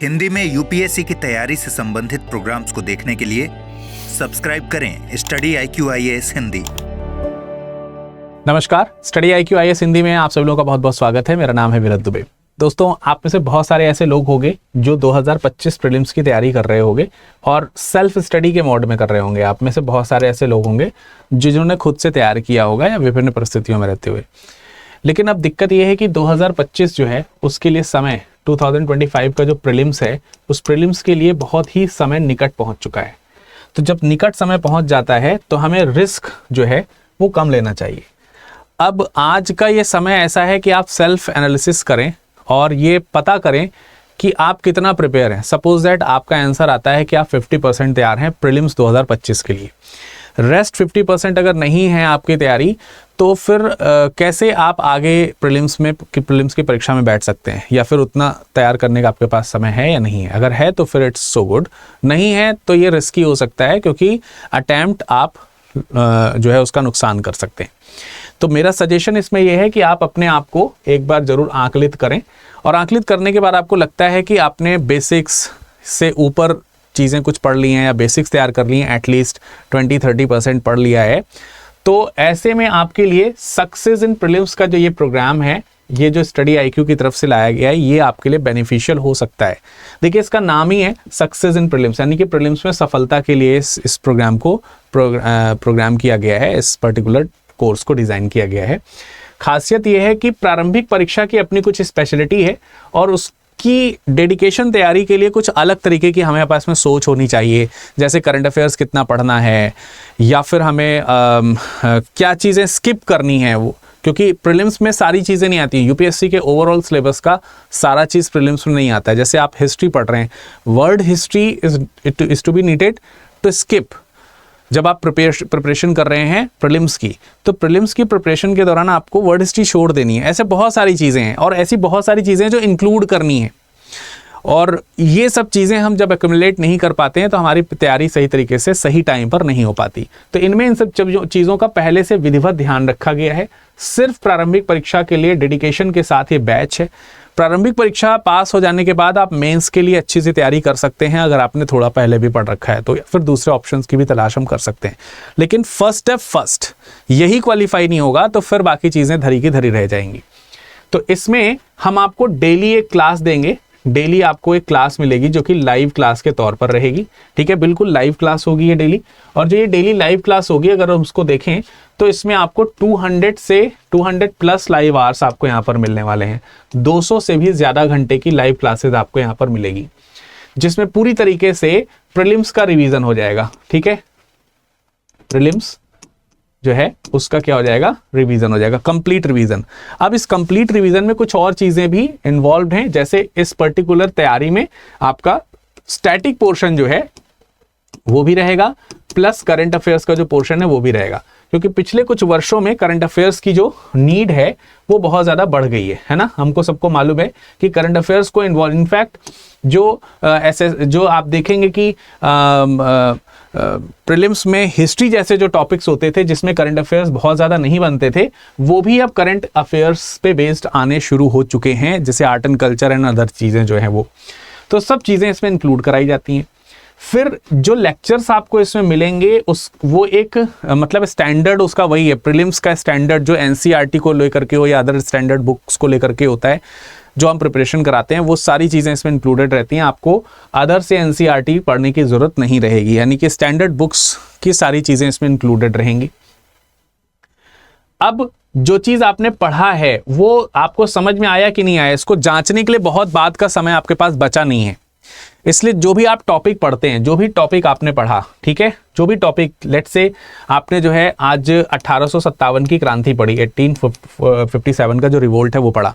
हिंदी में यूपीएससी की तैयारी से संबंधित प्रोग्राम्स को देखने के लिए सब्सक्राइब करें स्टडी IQ IAS हिंदी। नमस्कार, स्टडी IQ IAS हिंदी में आप सभी लोगों का बहुत बहुत स्वागत है। मेरा नाम है विरत दुबे। दोस्तों, आप में से बहुत सारे ऐसे लोग होंगे जो 2025 प्रीलिम्स की तैयारी कर रहे होंगे और सेल्फ स्टडी के मोड में कर रहे होंगे। आप में से बहुत सारे ऐसे लोग होंगे जिन्होंने खुद से तैयार किया होगा या विभिन्न परिस्थितियों में रहते हुए। लेकिन अब दिक्कत यह है कि 2025 जो है उसके लिए समय 2025 का जो प्रीलिम्स है उस प्रीलिम्स के लिए बहुत ही समय निकट पहुंच चुका है। तो जब निकट समय पहुंच जाता है तो हमें रिस्क जो है वो कम लेना चाहिए। अब आज का ये समय ऐसा है कि आप सेल्फ एनालिसिस करें और ये पता करें कि आप कितना प्रिपेयर हैं। सपोज दैट आपका आंसर आता है कि आप 50% तैयार हैं प्रीलिम्स 2025 के लिए, रेस्ट 50% अगर नहीं है आपकी तैयारी, तो फिर कैसे आप आगे प्रीलिम्स की परीक्षा में बैठ सकते हैं, या फिर उतना तैयार करने का आपके पास समय है या नहीं है। अगर है तो फिर इट्स सो गुड, नहीं है तो ये रिस्की हो सकता है क्योंकि अटेम्प्ट आप जो है उसका नुकसान कर सकते हैं। तो मेरा सजेशन इसमें यह है कि आप अपने आप को एक बार जरूर आकलित करें और आकलित करने के बाद आपको लगता है कि आपने बेसिक्स से ऊपर चीज़ें कुछ पढ़ ली हैं या बेसिक्स तैयार कर ली हैं, एटलीस्ट 20-30% पढ़ लिया है, तो ऐसे में आपके लिए सक्सेस इन प्रीलिम्स का जो ये प्रोग्राम है, ये जो स्टडी IQ की तरफ से लाया गया है, ये आपके लिए बेनिफिशियल हो सकता है। देखिए, इसका नाम ही है सक्सेस इन प्रीलिम्स, यानी कि प्रीलिम्स में सफलता के लिए इस प्रोग्राम को प्रोग्राम किया गया है, इस पर्टिकुलर कोर्स को डिज़ाइन किया गया है। खासियत यह है कि प्रारंभिक परीक्षा की अपनी कुछ स्पेशलिटी है और उसकी डेडिकेशन तैयारी के लिए कुछ अलग तरीके की हमें पास में सोच होनी चाहिए। जैसे करंट अफेयर्स कितना पढ़ना है, या फिर हमें क्या चीज़ें स्किप करनी है, वो क्योंकि प्रीलिम्स में सारी चीज़ें नहीं आती। यूपीएससी के ओवरऑल सिलेबस का सारा चीज़ प्रीलिम्स में नहीं आता है। जैसे आप हिस्ट्री पढ़ रहे हैं, word history is to be needed to skip. जब आप प्रिपरेशन कर रहे हैं प्रीलिम्स की, तो प्रीलिम्स की प्रिपरेशन के दौरान आपको वर्ड हिस्ट्री छोड़ देनी है। ऐसे बहुत सारी चीज़ें हैं और ऐसी बहुत सारी चीज़ें जो इंक्लूड करनी है, और ये सब चीज़ें हम जब एक्युमुलेट नहीं कर पाते हैं तो हमारी तैयारी सही तरीके से सही टाइम पर नहीं हो पाती। तो इनमें इन सब चीज़ों का पहले से विधिवत ध्यान रखा गया है। सिर्फ प्रारंभिक परीक्षा के लिए डेडिकेशन के साथ ये बैच है। प्रारंभिक परीक्षा पास हो जाने के बाद आप मेंस के लिए अच्छी सी तैयारी कर सकते हैं, अगर आपने थोड़ा पहले भी पढ़ रखा है तो, या फिर दूसरे ऑप्शंस की भी तलाश हम कर सकते हैं। लेकिन फर्स्ट यही क्वालिफाई नहीं होगा तो फिर बाकी चीज़ें धरी की धरी रह जाएंगी। तो इसमें हम आपको डेली एक क्लास देंगे। डेली आपको एक क्लास मिलेगी जो कि लाइव क्लास के तौर पर रहेगी। ठीक है, बिल्कुल लाइव क्लास होगी ये डेली। और जो ये डेली लाइव क्लास होगी, अगर हम उसको देखें तो इसमें आपको 200 प्लस लाइव आवर्स आपको यहाँ पर मिलने वाले हैं। 200 से भी ज़्यादा घंटे की लाइव क्लासेस आपको यहाँ पर मिलेगी, जिसमें पूरी तरीके से प्रीलिम्स का रिवीजन हो जाएगा। ठीक है, प्रीलिम्स जो है उसका क्या हो जाएगा, रिवीजन हो जाएगा, कंप्लीट रिवीजन। अब इस कंप्लीट रिवीजन में कुछ और चीजें भी इन्वॉल्व हैं। जैसे इस पर्टिकुलर तैयारी में आपका स्टैटिक पोर्शन जो है वो भी रहेगा, प्लस करंट अफेयर्स का जो पोर्शन है वो भी रहेगा, क्योंकि पिछले कुछ वर्षों में करंट अफेयर्स की जो नीड है वो बहुत ज़्यादा बढ़ गई है ना। हमको सबको मालूम है कि करंट अफेयर्स को इन्वॉल्व, इनफैक्ट जो आप देखेंगे कि प्रीलिम्स में हिस्ट्री जैसे जो टॉपिक्स होते थे जिसमें करंट अफेयर्स बहुत ज़्यादा नहीं बनते थे, वो भी अब करंट अफेयर्स पे बेस्ड आने शुरू हो चुके हैं, जैसे art and culture and other चीज़ें जो हैं वो। तो सब चीज़ें इसमें इंक्लूड कराई जाती हैं। फिर जो लेक्चर्स आपको इसमें मिलेंगे वो एक मतलब स्टैंडर्ड उसका वही है, प्रीलिम्स का स्टैंडर्ड जो NCERT को लेकर के हो या अदर स्टैंडर्ड बुक्स को लेकर के होता है, जो हम प्रिपरेशन कराते हैं, वो सारी चीज़ें इसमें इंक्लूडेड रहती हैं। आपको अदर से NCERT पढ़ने की ज़रूरत नहीं रहेगी, यानी कि स्टैंडर्ड बुक्स की सारी चीज़ें इसमें इंक्लूडेड रहेंगी। अब जो चीज़ आपने पढ़ा है वो आपको समझ में आया कि नहीं आया, इसको जांचने के लिए बहुत बाद का समय आपके पास बचा नहीं है। इसलिए जो भी आप टॉपिक पढ़ते हैं, जो भी टॉपिक आपने पढ़ा, ठीक है, जो भी टॉपिक, लेट्स से आपने जो है आज 1857 की क्रांति पढ़ी, 1857 का जो रिवोल्ट है वो पढ़ा।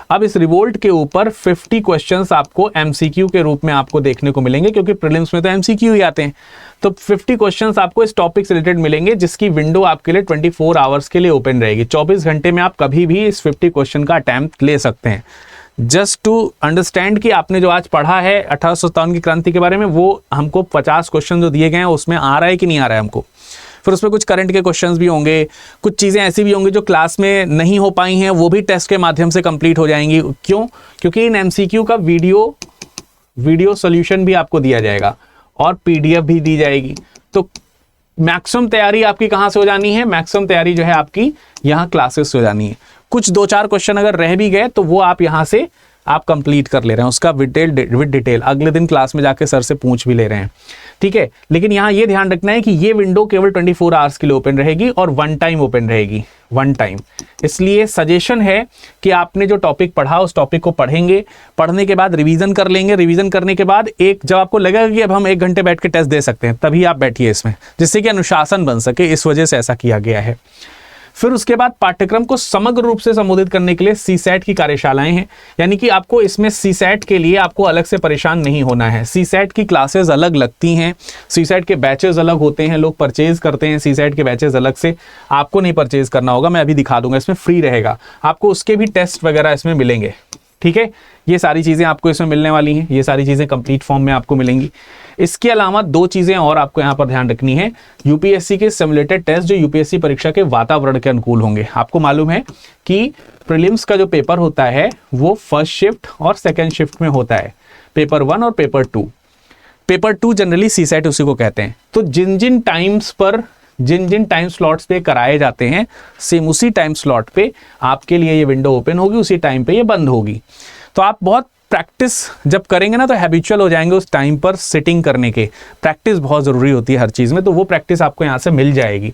अब इस रिवोल्ट के ऊपर 50 क्वेश्चंस आपको MCQ के रूप में आपको देखने को मिलेंगे, क्योंकि प्रीलिम्स में तो MCQ ही आते हैं। तो 50 क्वेश्चंस आपको इस टॉपिक से रिलेटेड मिलेंगे, जिसकी विंडो आपके लिए 24 आवर्स के लिए ओपन रहेगी। 24 घंटे में आप कभी भी इस 50 क्वेश्चन का अटेम्प्ट ले सकते हैं। जस्ट टू अंडरस्टैंड कि आपने जो आज पढ़ा है 1857 की क्रांति के बारे में, वो हमको 50 क्वेश्चन जो दिए गए हैं उसमें आ रहा है कि नहीं आ रहा है हमको। फिर उसमें कुछ करंट के क्वेश्चंस भी होंगे, कुछ चीज़ें ऐसी भी होंगी जो क्लास में नहीं हो पाई हैं, वो भी टेस्ट के माध्यम से कंप्लीट हो जाएंगी। क्यों? क्योंकि इन MCQ का वीडियो वीडियो सॉल्यूशन भी आपको दिया जाएगा और पीडीएफ भी दी जाएगी। तो मैक्सिमम तैयारी आपकी कहाँ से हो जानी है, मैक्सिमम तैयारी जो है आपकी यहाँ क्लासेस से हो जानी है। कुछ 2-4 क्वेश्चन अगर रह भी गए तो वो आप यहाँ से आप कंप्लीट कर ले रहे हैं, उसका विद डिटेल अगले दिन क्लास में जाके सर से पूछ भी ले रहे हैं, ठीक है। लेकिन यहाँ ये ध्यान रखना है कि ये विंडो केवल 24 आवर्स के लिए ओपन रहेगी और वन टाइम ओपन रहेगी, वन टाइम। इसलिए सजेशन है कि आपने जो टॉपिक पढ़ा उस टॉपिक को पढ़ेंगे, पढ़ने के बाद रिवीजन कर लेंगे, रिवीजन करने के बाद जब आपको लगेगा कि अब हम 1 घंटे बैठ के टेस्ट दे सकते हैं, तभी आप बैठिए इसमें, जिससे कि अनुशासन बन सके। इस वजह से ऐसा किया गया है। फिर उसके बाद पाठ्यक्रम को समग्र रूप से संबोधित करने के लिए सीसैट की कार्यशालाएं हैं, यानी कि आपको इसमें सीसैट के लिए आपको अलग से परेशान नहीं होना है। सीसैट की क्लासेस अलग लगती हैं, सीसैट के बैचेस अलग होते हैं, लोग परचेज करते हैं सीसैट के बैचेस अलग से, आपको नहीं परचेज करना होगा, मैं अभी दिखा दूंगा, इसमें फ्री रहेगा, आपको उसके भी टेस्ट वगैरह इसमें मिलेंगे, ठीक है। ये सारी चीज़ें आपको इसमें मिलने वाली हैं, ये सारी चीज़ें कंप्लीट फॉर्म में आपको मिलेंगी। इसके अलावा 2 चीज़ें और आपको यहाँ पर ध्यान रखनी है। यूपीएससी के सिमुलेटेड टेस्ट जो यूपीएससी परीक्षा के वातावरण के अनुकूल होंगे। आपको मालूम है कि प्रीलिम्स का जो पेपर होता है वो फर्स्ट शिफ्ट और सेकेंड शिफ्ट में होता है, पेपर 1 और पेपर 2। पेपर 2 जनरली सीसैट उसी को कहते हैं। तो जिन जिन टाइम स्लॉट्स पे कराए जाते हैं, सेम उसी टाइम स्लॉट पे आपके लिए ये विंडो ओपन होगी, उसी टाइम पे ये बंद होगी। तो आप बहुत प्रैक्टिस जब करेंगे ना तो हैबिचुअल हो जाएंगे उस टाइम पर सिटिंग करने के। प्रैक्टिस बहुत ज़रूरी होती है हर चीज़ में, तो वो प्रैक्टिस आपको यहाँ से मिल जाएगी,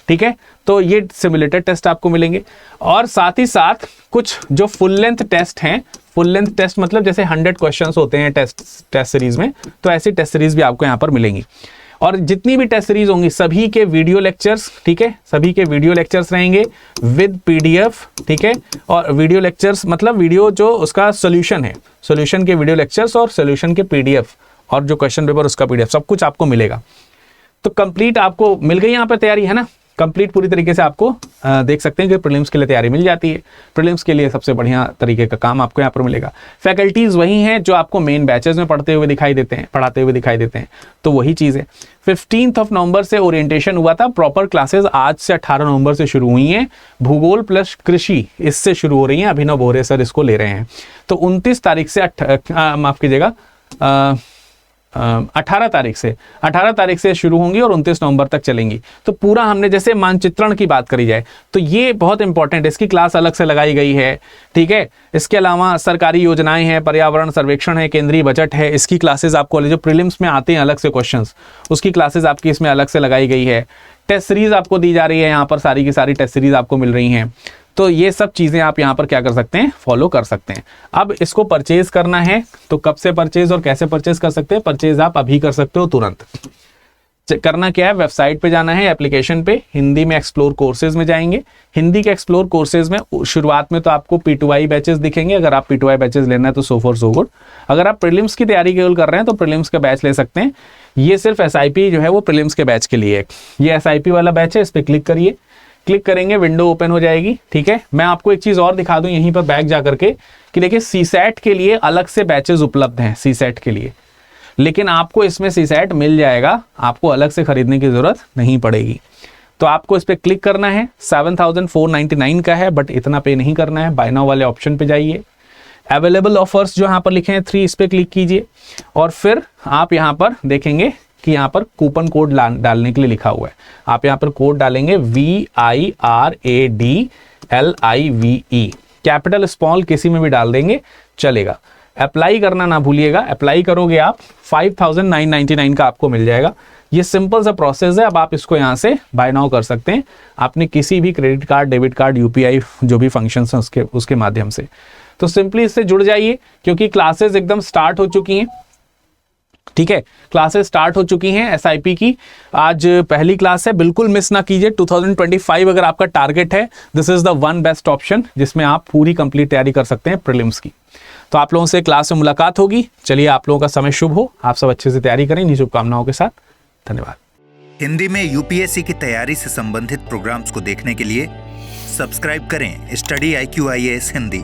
ठीक है। तो ये सिमुलेटेड टेस्ट आपको मिलेंगे और साथ ही साथ कुछ जो फुल लेंथ टेस्ट हैं, फुल लेंथ टेस्ट मतलब जैसे 100 क्वेश्चंस होते हैं टेस्ट सीरीज में, तो ऐसी टेस्ट सीरीज भी आपको यहाँ पर मिलेंगी। और जितनी भी टेस्ट सीरीज होंगी सभी के वीडियो लेक्चर्स, ठीक है, सभी के वीडियो लेक्चर्स रहेंगे विद पीडीएफ, ठीक है। और वीडियो लेक्चर्स मतलब वीडियो जो उसका सोल्यूशन है, सोल्यूशन के वीडियो लेक्चर्स और सोल्यूशन के पीडीएफ और जो क्वेश्चन पेपर उसका पीडीएफ, सब कुछ आपको मिलेगा। तो कंप्लीट आपको मिल गई यहाँ पर तैयारी, है ना, कंप्लीट पूरी तरीके से आपको देख सकते हैं कि प्रीलिम्स के लिए तैयारी मिल जाती है। प्रीलिम्स के लिए सबसे बढ़िया तरीके का काम आपको यहाँ पर मिलेगा। फैकल्टीज वही हैं जो आपको मेन बैचेस में पढ़ाते हुए दिखाई देते हैं, तो वही चीज़ है। 15 नवंबर से ओरिएंटेशन हुआ था, प्रॉपर क्लासेस आज से 18 नवंबर से शुरू हुई हैं। भूगोल प्लस कृषि इससे शुरू हो रही हैं, अभिनव बोहरे सर इसको ले रहे हैं। तो 29 तारीख से 18 तारीख से शुरू होंगी और 29 नवंबर तक चलेंगी। तो पूरा हमने जैसे मानचित्रण की बात करी जाए तो ये बहुत इंपॉर्टेंट है, इसकी क्लास अलग से लगाई गई है, ठीक है। इसके अलावा सरकारी योजनाएं हैं, पर्यावरण सर्वेक्षण है, केंद्रीय बजट है, इसकी क्लासेस आपको जो प्रीलिम्स में आते हैं अलग से क्वेश्चंस, उसकी क्लासेस आपकी इसमें अलग से लगाई गई है। टेस्ट सीरीज आपको दी जा रही है, यहाँ पर सारी की सारी टेस्ट सीरीज आपको मिल रही हैं। तो ये सब चीज़ें आप यहाँ पर क्या कर सकते हैं, फॉलो कर सकते हैं। अब इसको परचेज करना है तो कब से परचेज और कैसे परचेज कर सकते हैं? परचेज आप अभी कर सकते हो तुरंत। करना क्या है, वेबसाइट पे जाना है, एप्लीकेशन पे हिंदी में एक्सप्लोर कोर्सेज में जाएंगे। हिंदी के एक्सप्लोर कोर्सेज में शुरुआत में तो आपको P2I बैचेस दिखेंगे। अगर आप P2I बैचेस लेना है तो सो फॉर सो गुड। अगर आप प्रीलिम्स की तैयारी केवल कर रहे हैं तो प्रीलिम्स का बैच ले सकते हैं। ये सिर्फ SIP जो है वो प्रीलिम्स के बैच के लिए है। ये SIP वाला बैच है, इस पर क्लिक करिए। क्लिक करेंगे, विंडो ओपन हो जाएगी, ठीक है। मैं आपको एक चीज़ और दिखा दूं यहीं पर बैक जा करके कि देखिए सीसैट के लिए अलग से बैचेस उपलब्ध हैं सीसैट के लिए, लेकिन आपको इसमें सीसैट मिल जाएगा, आपको अलग से खरीदने की जरूरत नहीं पड़ेगी। तो आपको इस पर क्लिक करना है। 7499 का है, बट इतना पे नहीं करना है। बाय नाउ वाले ऑप्शन पे जाइए, अवेलेबल ऑफर्स जो यहाँ पर लिखे हैं 3, इस पर क्लिक कीजिए और फिर आप यहाँ पर देखेंगे कि यहाँ पर कूपन कोड डालने के लिए लिखा हुआ है। आप यहाँ पर कोड डालेंगे VIRADLIVE, कैपिटल स्मॉल किसी में भी डाल देंगे चलेगा। अप्लाई करना ना भूलिएगा। अप्लाई करोगे आप 5999 का आपको मिल जाएगा। ये सिंपल सा प्रोसेस है। अब आप इसको यहाँ से बाय नाउ कर सकते हैं आपने किसी भी credit card, debit card, UPI जो भी फंक्शंस हैं उसके माध्यम से। तो सिंपली इससे जुड़ जाइए क्योंकि क्लासेस एकदम स्टार्ट हो चुकी हैं, ठीक है। क्लासेस स्टार्ट हो चुकी हैं SIP की। आज पहली क्लास है, बिल्कुल मिस ना कीजिए। 2025 अगर आपका टारगेट है, this is the one best option जिसमें आप पूरी कंप्लीट तैयारी कर सकते हैं प्रीलिम्स की। तो आप लोगों से क्लास में मुलाकात होगी। चलिए, आप लोगों का समय शुभ हो, आप सब अच्छे से तैयारी करें। इन्हीं शुभकामनाओं के साथ धन्यवाद। हिंदी में UPSC की तैयारी से संबंधित प्रोग्राम्स को देखने के लिए सब्सक्राइब करें स्टडी IQ IAS हिंदी।